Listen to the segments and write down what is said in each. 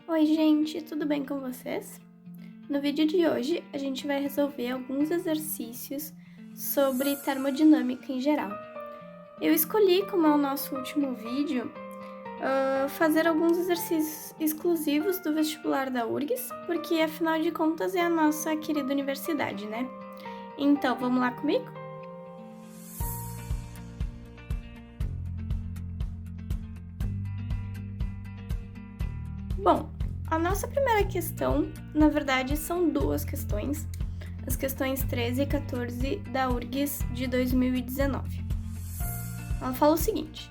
Oi gente, tudo bem com vocês? No vídeo de hoje a gente vai resolver alguns exercícios sobre termodinâmica em geral. Eu escolhi, como é o nosso último vídeo, fazer alguns exercícios exclusivos do vestibular da URGS, porque afinal de contas é a nossa querida universidade, né? Então vamos lá comigo? Bom, a nossa primeira questão, na verdade, são duas questões, as questões 13 e 14 da URGS de 2019. Ela fala o seguinte: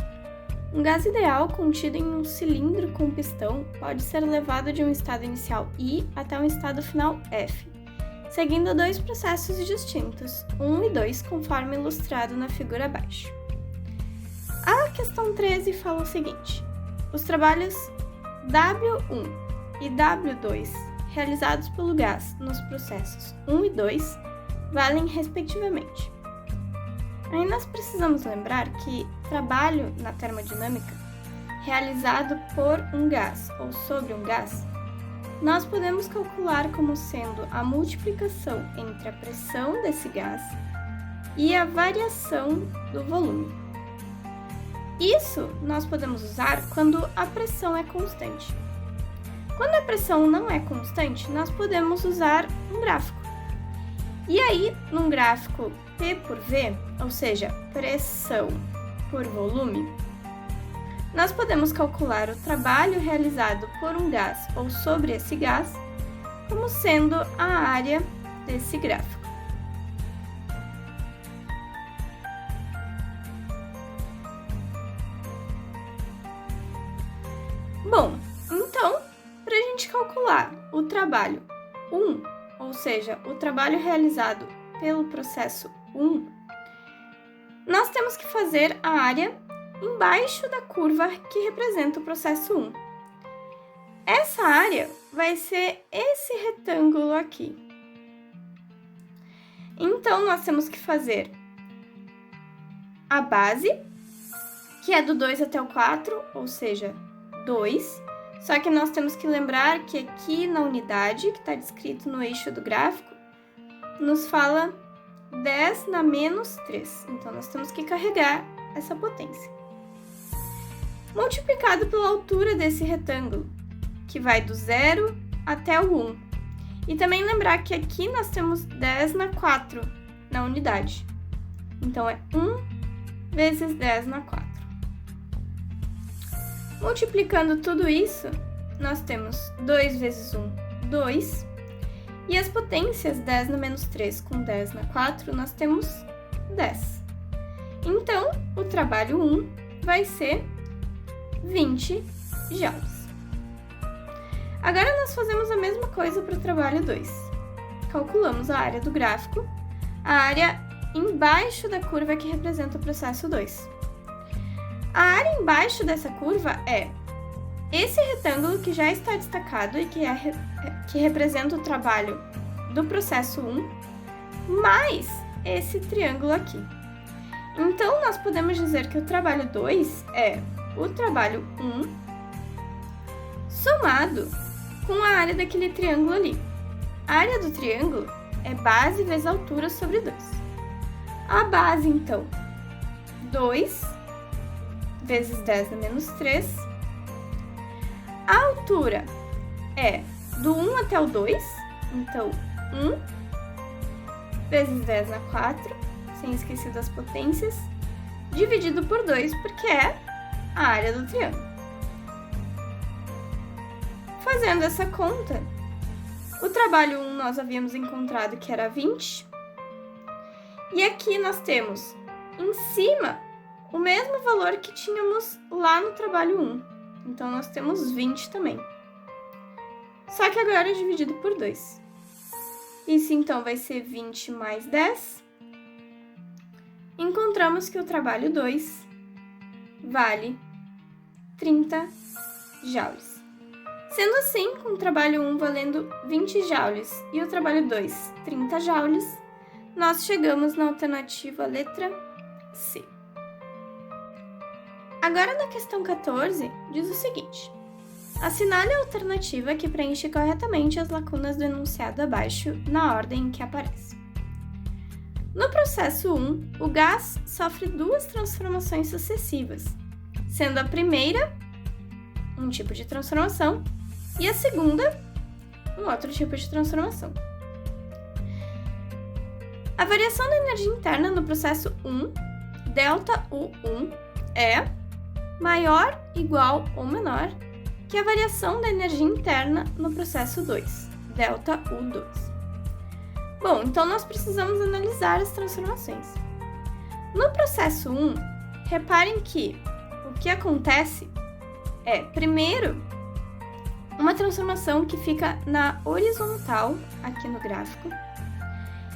um gás ideal contido em um cilindro com pistão pode ser levado de um estado inicial I até um estado final F, seguindo dois processos distintos, 1 e 2, conforme ilustrado na figura abaixo. A questão 13 fala o seguinte: os trabalhos W1 e W2 realizados pelo gás nos processos 1 e 2 valem respectivamente. Aí nós precisamos lembrar que trabalho na termodinâmica realizado por um gás ou sobre um gás, nós podemos calcular como sendo a multiplicação entre a pressão desse gás e a variação do volume. Isso nós podemos usar quando a pressão é constante. Quando a pressão não é constante, nós podemos usar um gráfico. E aí, num gráfico P por V, ou seja, pressão por volume, nós podemos calcular o trabalho realizado por um gás ou sobre esse gás como sendo a área desse gráfico. Bom, então, para a gente calcular o trabalho 1, ou seja, o trabalho realizado pelo processo 1, nós temos que fazer a área embaixo da curva que representa o processo 1. Essa área vai ser esse retângulo aqui. Então, nós temos que fazer a base, que é do 2 até o 4, ou seja, 2, só que nós temos que lembrar que aqui na unidade, que está descrito no eixo do gráfico, nos fala 10 na menos 3, então nós temos que carregar essa potência. Multiplicado pela altura desse retângulo, que vai do 0 até o 1. E também lembrar que aqui nós temos 10 na 4 na unidade, então é 1 vezes 10 na 4. Multiplicando tudo isso, nós temos 2 vezes 1, 2. E as potências 10 na menos 3 com 10 na 4, nós temos 10. Então, o trabalho 1 vai ser 20 joules. Agora, nós fazemos a mesma coisa para o trabalho 2. Calculamos a área do gráfico, a área embaixo da curva que representa o processo 2. A área embaixo dessa curva é esse retângulo que já está destacado e que representa o trabalho do processo 1, mais esse triângulo aqui. Então, nós podemos dizer que o trabalho 2 é o trabalho 1 somado com a área daquele triângulo ali. A área do triângulo é base vezes altura sobre 2. A base, então, 2 vezes 10 na menos 3. A altura é do 1 até o 2, então 1 vezes 10 na 4, sem esquecer das potências, dividido por 2, porque é a área do triângulo. Fazendo essa conta, o trabalho 1 nós havíamos encontrado que era 20, e aqui nós temos em cima o mesmo valor que tínhamos lá no trabalho 1. Então, nós temos 20 também. Só que agora é dividido por 2. Isso, então, vai ser 20 mais 10. Encontramos que o trabalho 2 vale 30 joules. Sendo assim, com o trabalho 1 valendo 20 joules e o trabalho 2 30 joules, nós chegamos na alternativa letra C. Agora, na questão 14, diz o seguinte: Assinale a alternativa que preenche corretamente as lacunas do enunciado abaixo na ordem em que aparece. No processo 1, o gás sofre duas transformações sucessivas, sendo a primeira um tipo de transformação e a segunda um outro tipo de transformação. A variação da energia interna no processo 1, ΔU1, é maior, igual ou menor que a variação da energia interna no processo 2, ΔU2. Bom, então nós precisamos analisar as transformações. No processo 1, reparem que o que acontece é, primeiro, uma transformação que fica na horizontal, aqui no gráfico.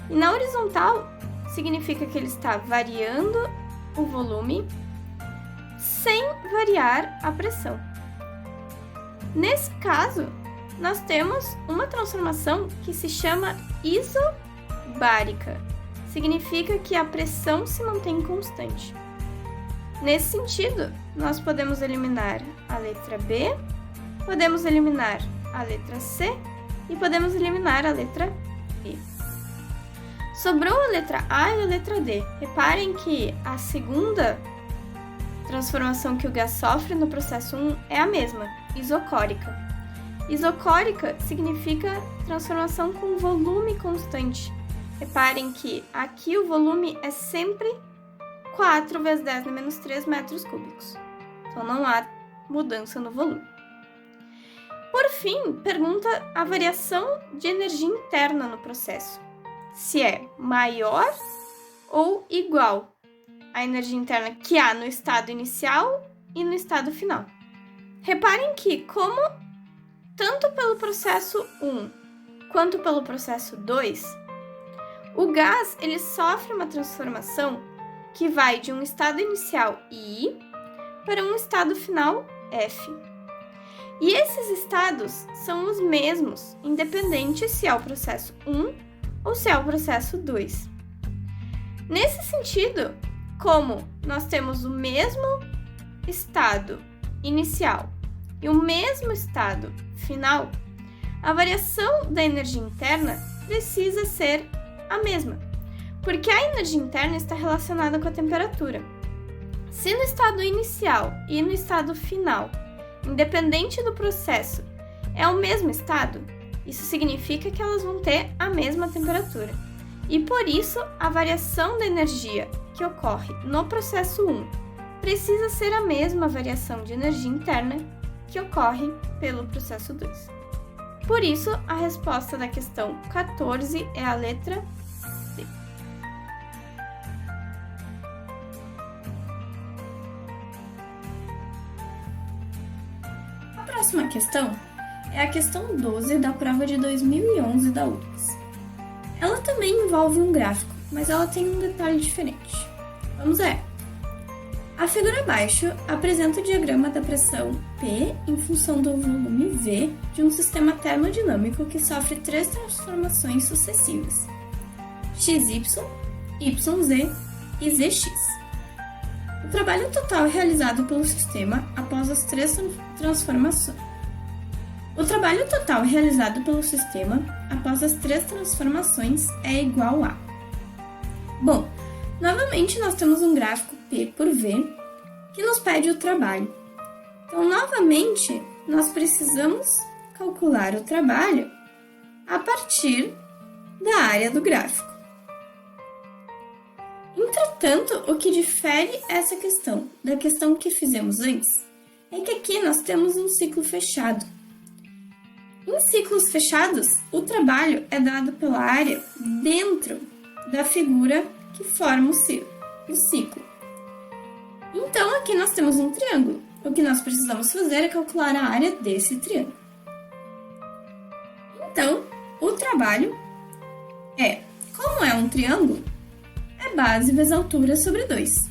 E na horizontal significa que ele está variando o volume sem variar a pressão. Nesse caso, nós temos uma transformação que se chama isobárica. Significa que a pressão se mantém constante. Nesse sentido, nós podemos eliminar a letra B, podemos eliminar a letra C e podemos eliminar a letra E. Sobrou a letra A e a letra D. Reparem que a segunda transformação que o gás sofre no processo 1 é a mesma, isocórica. Isocórica significa transformação com volume constante. Reparem que aqui o volume é sempre 4 vezes 10 na menos 3 metros cúbicos. Então não há mudança no volume. Por fim, pergunta a variação de energia interna no processo. Se é maior ou igual à energia interna que há no estado inicial e no estado final. Reparem que, como tanto pelo processo 1 quanto pelo processo 2, o gás ele sofre uma transformação que vai de um estado inicial I para um estado final F. E esses estados são os mesmos, independente se é o processo 1 ou se é o processo 2. Nesse sentido, como nós temos o mesmo estado inicial e o mesmo estado final, a variação da energia interna precisa ser a mesma, porque a energia interna está relacionada com a temperatura. Se no estado inicial e no estado final, independente do processo, é o mesmo estado, isso significa que elas vão ter a mesma temperatura. E por isso, a variação da energia que ocorre no processo 1 precisa ser a mesma variação de energia interna que ocorre pelo processo 2. Por isso, a resposta da questão 14 é a letra D. A próxima questão é a questão 12 da prova de 2011 da URGS. Ela também envolve um gráfico, mas ela tem um detalhe diferente. Vamos ver. A figura abaixo apresenta o diagrama da pressão P em função do volume V de um sistema termodinâmico que sofre 3 transformações sucessivas: XY, YZ e ZX. O trabalho total realizado pelo sistema após as 3 transformações. É igual a... Bom, novamente nós temos um gráfico P por V que nos pede o trabalho. Então, novamente, nós precisamos calcular o trabalho a partir da área do gráfico. Entretanto, o que difere essa questão da questão que fizemos antes é que aqui nós temos um ciclo fechado. Em ciclos fechados, o trabalho é dado pela área dentro da figura que forma o ciclo. Então, aqui nós temos um triângulo. O que nós precisamos fazer é calcular a área desse triângulo. Então, o trabalho é, como é um triângulo, é base vezes altura sobre 2.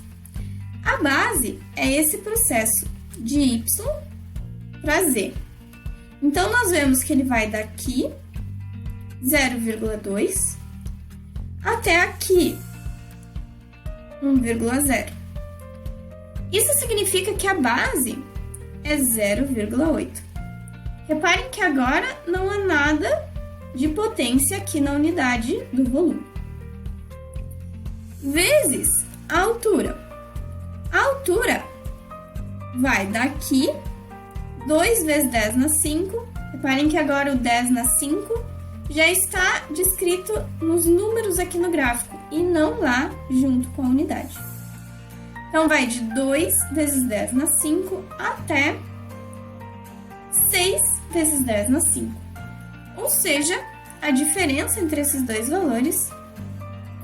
A base é esse processo de Y para Z. Então, nós vemos que ele vai daqui, 0,2, até aqui, 1,0. Isso significa que a base é 0,8. Reparem que agora não há nada de potência aqui na unidade do volume. Vezes a altura. A altura vai daqui, 2 vezes 10 na 5. Reparem que agora o 10 na 5 já está descrito nos números aqui no gráfico e não lá junto com a unidade. Então, vai de 2 vezes 10 na 5 até 6 vezes 10 na 5. Ou seja, a diferença entre esses dois valores,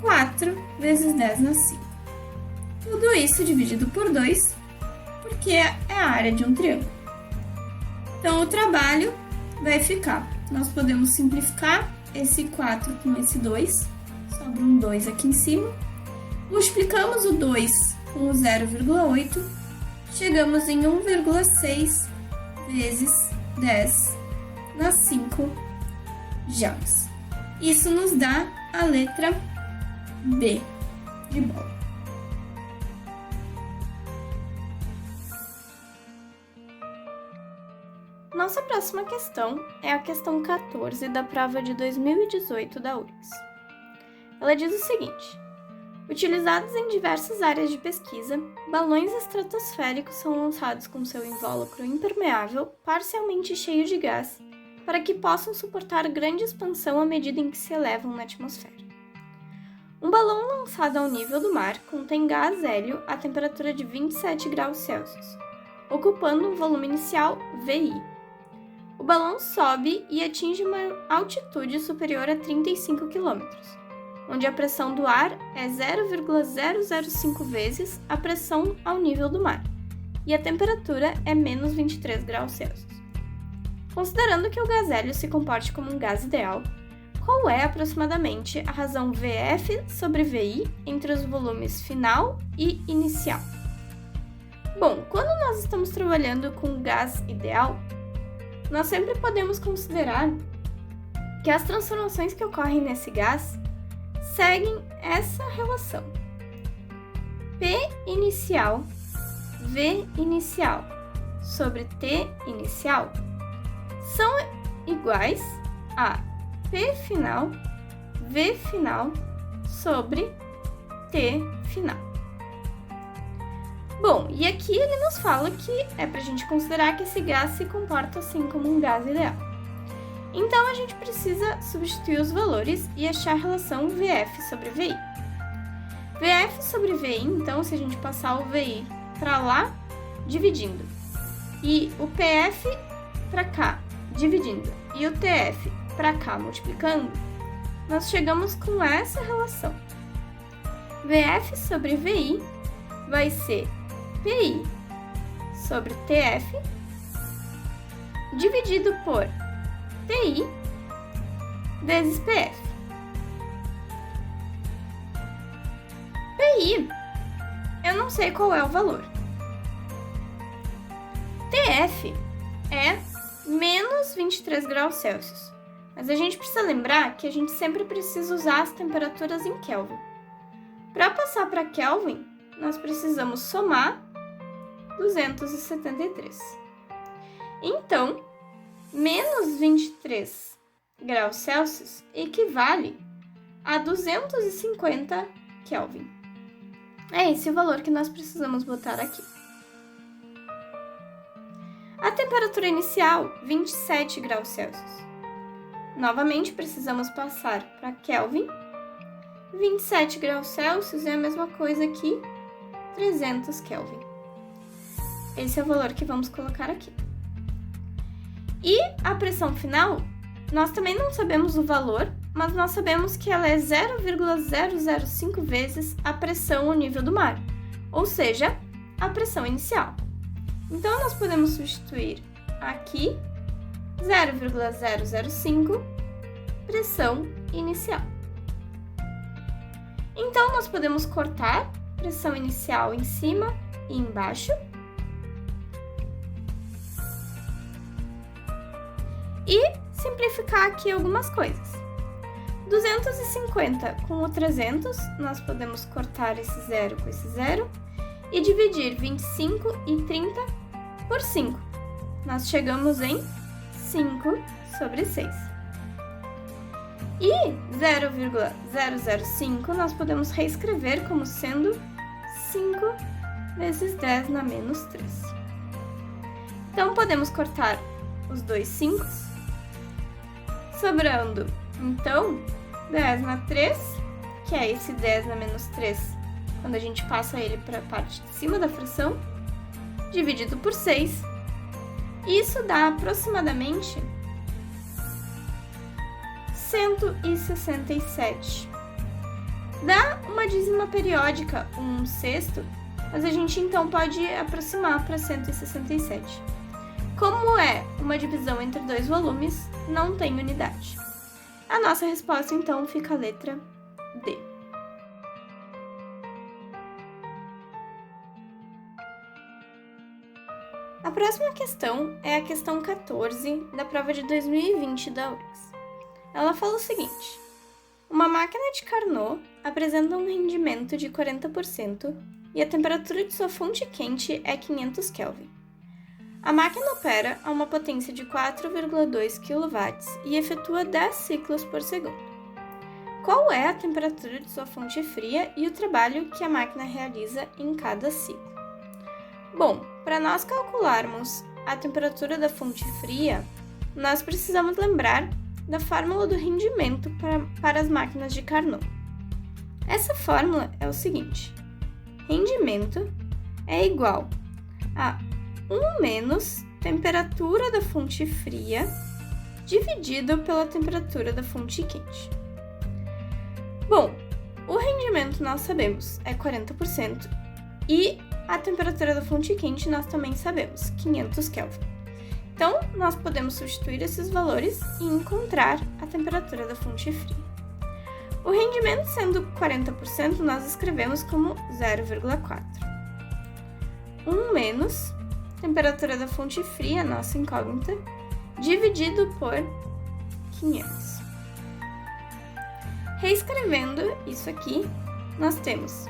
4 vezes 10 na 5. Tudo isso dividido por 2, porque é a área de um triângulo. Então, o trabalho vai ficar. Nós podemos simplificar esse 4 com esse 2, sobra um 2 aqui em cima. Multiplicamos o 2 com o 0,8, chegamos em 1,6 vezes 10 na 5 joules. Isso nos dá a letra B de bola. Nossa próxima questão é a questão 14 da prova de 2018 da URGS. Ela diz o seguinte: utilizados em diversas áreas de pesquisa, balões estratosféricos são lançados com seu invólucro impermeável parcialmente cheio de gás para que possam suportar grande expansão à medida em que se elevam na atmosfera. Um balão lançado ao nível do mar contém gás hélio a temperatura de 27 graus Celsius, ocupando um volume inicial VI. O balão sobe e atinge uma altitude superior a 35 km, onde a pressão do ar é 0,005 vezes a pressão ao nível do mar, e a temperatura é menos 23 graus Celsius. Considerando que o gás hélio se comporte como um gás ideal, qual é aproximadamente a razão VF sobre VI entre os volumes final e inicial? Bom, quando nós estamos trabalhando com gás ideal, nós sempre podemos considerar que as transformações que ocorrem nesse gás seguem essa relação. P inicial, V inicial sobre T inicial são iguais a P final, V final sobre T final. Bom, e aqui ele nos fala que é para a gente considerar que esse gás se comporta assim como um gás ideal. Então, a gente precisa substituir os valores e achar a relação VF sobre VI. VF sobre VI, então, se a gente passar o VI para lá, dividindo, e o PF para cá, dividindo, e o TF para cá, multiplicando, nós chegamos com essa relação. VF sobre VI vai ser PI sobre TF dividido por TI vezes PF. PI, eu não sei qual é o valor. TF é menos 23 graus Celsius. Mas a gente precisa lembrar que a gente sempre precisa usar as temperaturas em Kelvin. Para passar para Kelvin, nós precisamos somar 273. Então, menos 23 graus Celsius equivale a 250 Kelvin. É esse o valor que nós precisamos botar aqui. A temperatura inicial, 27 graus Celsius. Novamente, precisamos passar para Kelvin. 27 graus Celsius é a mesma coisa que 300 Kelvin. Esse é o valor que vamos colocar aqui. E a pressão final, nós também não sabemos o valor, mas nós sabemos que ela é 0,005 vezes a pressão ao nível do mar, ou seja, a pressão inicial. Então, nós podemos substituir aqui 0,005 pressão inicial. Então, nós podemos cortar pressão inicial em cima e embaixo. E simplificar aqui algumas coisas. 250 com o 300, nós podemos cortar esse 0 com esse 0 e dividir 25 e 30 por 5. Nós chegamos em 5 sobre 6. E 0,005 nós podemos reescrever como sendo 5 vezes 10 na menos 3. Então, podemos cortar os dois 5, sobrando, então, 10 na 3, que é esse 10 na menos 3, quando a gente passa ele para a parte de cima da fração, dividido por 6. Isso dá aproximadamente 167. Dá uma dízima periódica, 1/6, mas a gente então pode aproximar para 167. Como é uma divisão entre dois volumes, não tem unidade. A nossa resposta então fica a letra D. A próxima questão é a questão 14 da prova de 2020 da URGS. Ela fala o seguinte: uma máquina de Carnot apresenta um rendimento de 40% e a temperatura de sua fonte quente é 500 Kelvin. A máquina opera a uma potência de 4,2 kW e efetua 10 ciclos por segundo. Qual é a temperatura de sua fonte fria e o trabalho que a máquina realiza em cada ciclo? Bom, para nós calcularmos a temperatura da fonte fria, nós precisamos lembrar da fórmula do rendimento para as máquinas de Carnot. Essa fórmula é o seguinte: rendimento é igual a 1 menos temperatura da fonte fria dividido pela temperatura da fonte quente. Bom, o rendimento nós sabemos é 40% e a temperatura da fonte quente nós também sabemos, 500 Kelvin. Então, nós podemos substituir esses valores e encontrar a temperatura da fonte fria. O rendimento sendo 40%, nós escrevemos como 0,4. 1 menos temperatura da fonte fria, nossa incógnita, dividido por 500. Reescrevendo isso aqui, nós temos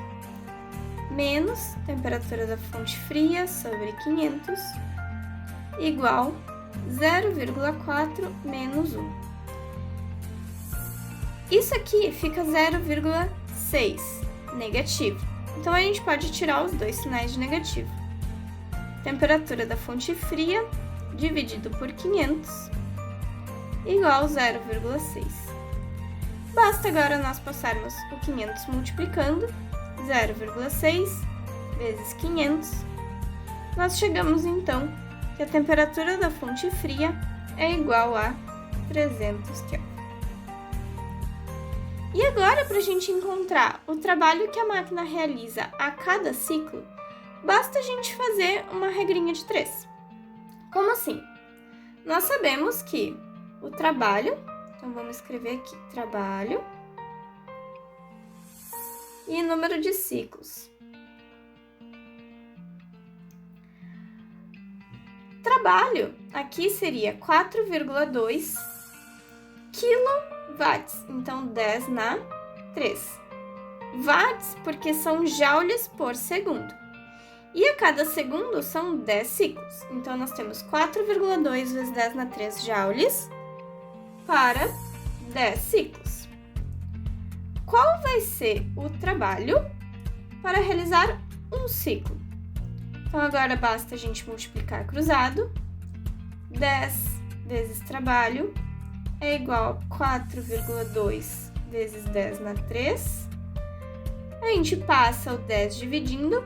menos temperatura da fonte fria sobre 500 igual 0,4 menos 1. Isso aqui fica 0,6 negativo. Então, a gente pode tirar os dois sinais de negativo. Temperatura da fonte fria dividido por 500 igual 0,6. Basta agora nós passarmos o 500 multiplicando, 0,6 vezes 500. Nós chegamos então que a temperatura da fonte fria é igual a 300 Kelvin. E agora, para a gente encontrar o trabalho que a máquina realiza a cada ciclo, basta a gente fazer uma regrinha de 3. Como assim? Nós sabemos que o trabalho, então vamos escrever aqui, trabalho e número de ciclos. Trabalho aqui seria 4,2 kW, então 10 na 3. Watts porque são joules por segundo. E a cada segundo são 10 ciclos. Então, nós temos 4,2 vezes 10 na 3 joules para 10 ciclos. Qual vai ser o trabalho para realizar um ciclo? Então, agora basta a gente multiplicar cruzado. 10 vezes trabalho é igual a 4,2 vezes 10 na 3. A gente passa o 10 dividindo.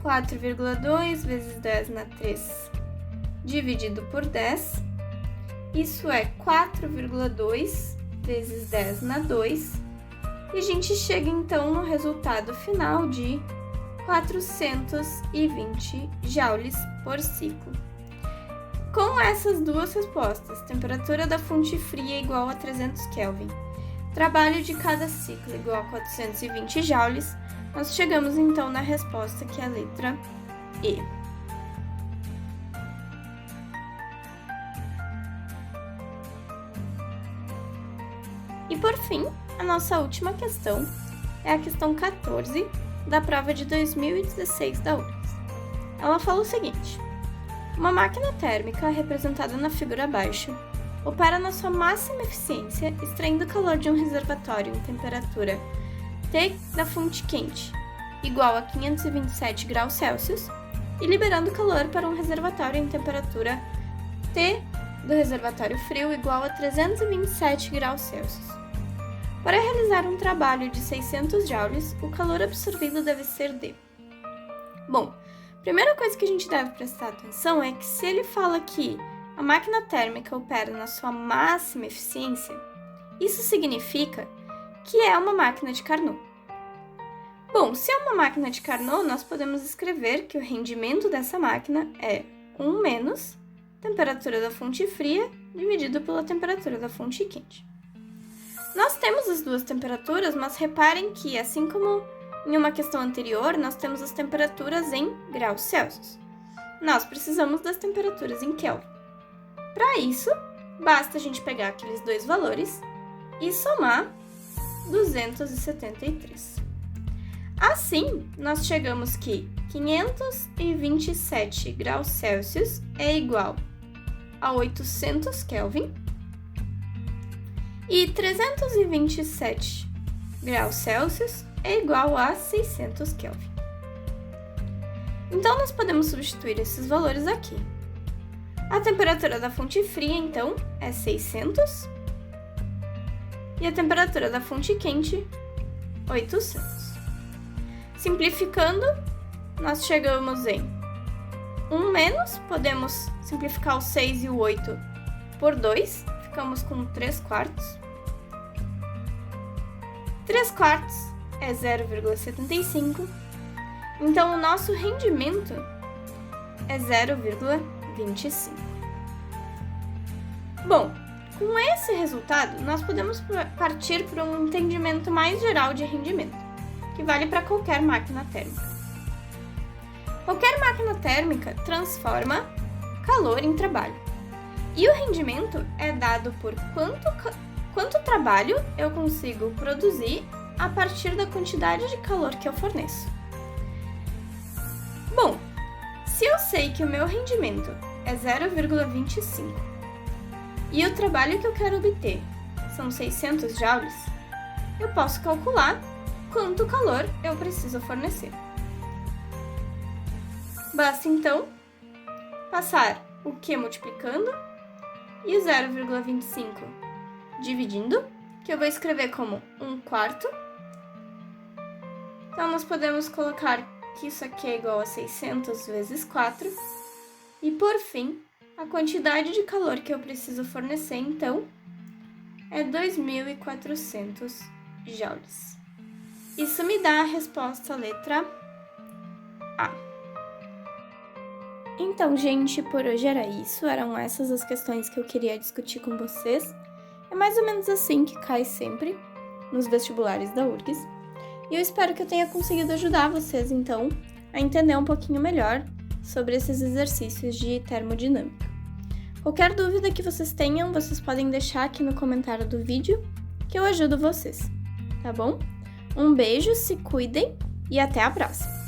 4,2 vezes 10 na 3 dividido por 10. Isso é 4,2 vezes 10 na 2. E a gente chega então no resultado final de 420 joules por ciclo. Com essas duas respostas, temperatura da fonte fria igual a 300 Kelvin, trabalho de cada ciclo igual a 420 joules, nós chegamos então na resposta que é a letra E. E por fim, a nossa última questão é a questão 14 da prova de 2016 da URGS. Ela fala o seguinte: Uma máquina térmica, representada na figura abaixo, opera na sua máxima eficiência, extraindo calor de um reservatório em temperatura T da fonte quente, igual a 527 graus Celsius, e liberando calor para um reservatório em temperatura T do reservatório frio, igual a 327 graus Celsius. Para realizar um trabalho de 600 joules, o calor absorvido deve ser de... Bom, a primeira coisa que a gente deve prestar atenção é que se ele fala que a máquina térmica opera na sua máxima eficiência, isso significa que é uma máquina de Carnot. Bom, se é uma máquina de Carnot, nós podemos escrever que o rendimento dessa máquina é 1 menos temperatura da fonte fria dividido pela temperatura da fonte quente. Nós temos as duas temperaturas, mas reparem que, assim como em uma questão anterior, nós temos as temperaturas em graus Celsius. Nós precisamos das temperaturas em Kelvin. Para isso, basta a gente pegar aqueles dois valores e somar 273. Assim, nós chegamos que 527 graus Celsius é igual a 800 Kelvin e 327 graus Celsius é igual a 600 Kelvin. Então, nós podemos substituir esses valores aqui. A temperatura da fonte fria, então, é 600 e a temperatura da fonte quente, 800. Simplificando, nós chegamos em 1 menos, podemos simplificar o 6 e o 8 por 2, ficamos com 3 quartos. 3 quartos é 0,75, então o nosso rendimento é 0,25. Bom, com esse resultado, nós podemos partir para um entendimento mais geral de rendimento, que vale para qualquer máquina térmica. Qualquer máquina térmica transforma calor em trabalho. E o rendimento é dado por quanto trabalho eu consigo produzir a partir da quantidade de calor que eu forneço. Bom, se eu sei que o meu rendimento é 0,25 e o trabalho que eu quero obter são 600 joules, eu posso calcular quanto calor eu preciso fornecer. Basta, então, passar o Q multiplicando e o 0,25 dividindo, que eu vou escrever como 1 quarto. Então, nós podemos colocar que isso aqui é igual a 600 vezes 4. E, por fim, a quantidade de calor que eu preciso fornecer, então, é 2.400 joules. Isso me dá a resposta letra A. Então, gente, por hoje era isso. Eram essas as questões que eu queria discutir com vocês. É mais ou menos assim que cai sempre nos vestibulares da URGS. E eu espero que eu tenha conseguido ajudar vocês, então, a entender um pouquinho melhor sobre esses exercícios de termodinâmica. Qualquer dúvida que vocês tenham, vocês podem deixar aqui no comentário do vídeo, que eu ajudo vocês, tá bom? Um beijo, se cuidem e até a próxima!